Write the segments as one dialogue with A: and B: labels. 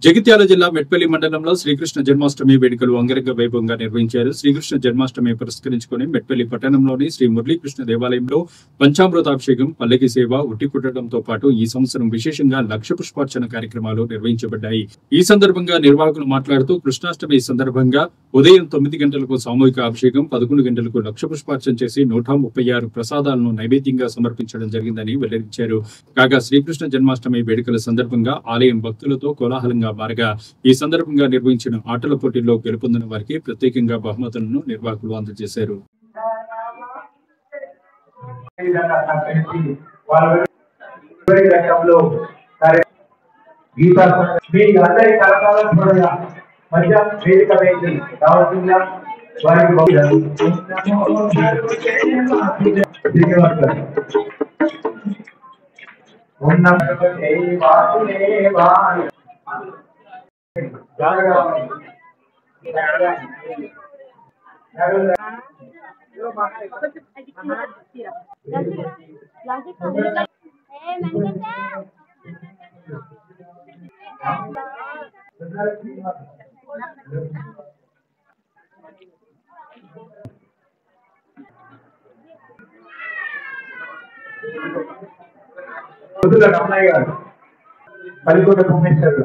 A: జగిత్యాల జిల్లా మెట్పల్లి మండలంలో శ్రీకృష్ణ జన్మాష్టమి వేడుకలు అంగరంగ వైభవంగా నిర్వహించారు. శ్రీకృష్ణ జన్మాష్టమి పురస్కరించుకుని మెట్పల్లి పట్టణంలోని శ్రీ మురళీకృష్ణ దేవాలయంలో పంచామృతాభిషేకం, పల్లకి సేవ, ఉట్టి కుట్టడంతో పాటు ఈ సంవత్సరం విశేషంగా లక్ష పుష్పార్చన కార్యక్రమాలు నిర్వహించబడ్డాయి. ఈ సందర్భంగా నిర్వాహకులు మాట్లాడుతూ కృష్ణాష్టమి సందర్భంగా ఉదయం 9 గంటలకు సామూహిక అభిషేకం, 11 గంటలకు లక్ష పుష్పార్చన చేసి 136 ప్రసాదాలను నైవేద్యంగా సమర్పించడం జరిగిందని వెల్లడించారు. కాగా శ్రీకృష్ణ జన్మాష్టమి వేడుకల సందర్భంగా ఆలయం భక్తులతో కోలాహలంగా మారగా ఈ సందర్భంగా నిర్వహించిన ఆటల పోటీల్లో గెలుపొందిన వారికి ప్రత్యేకంగా బహుమతులను నిర్వాహకులు అందజేశారు.
B: పల్లికోట భువనేశ్వర్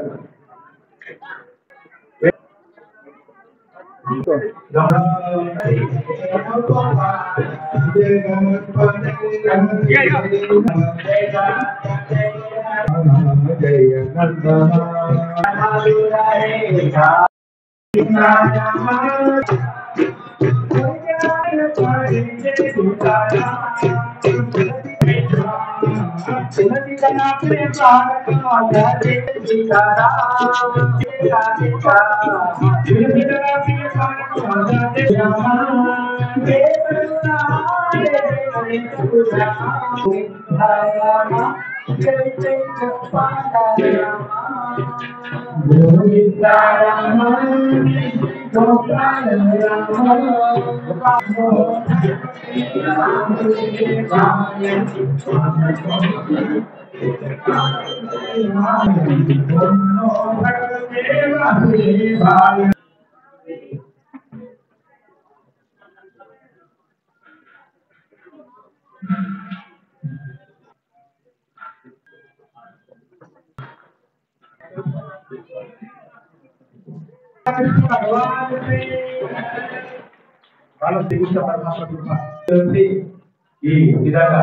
B: ఈ విధంగా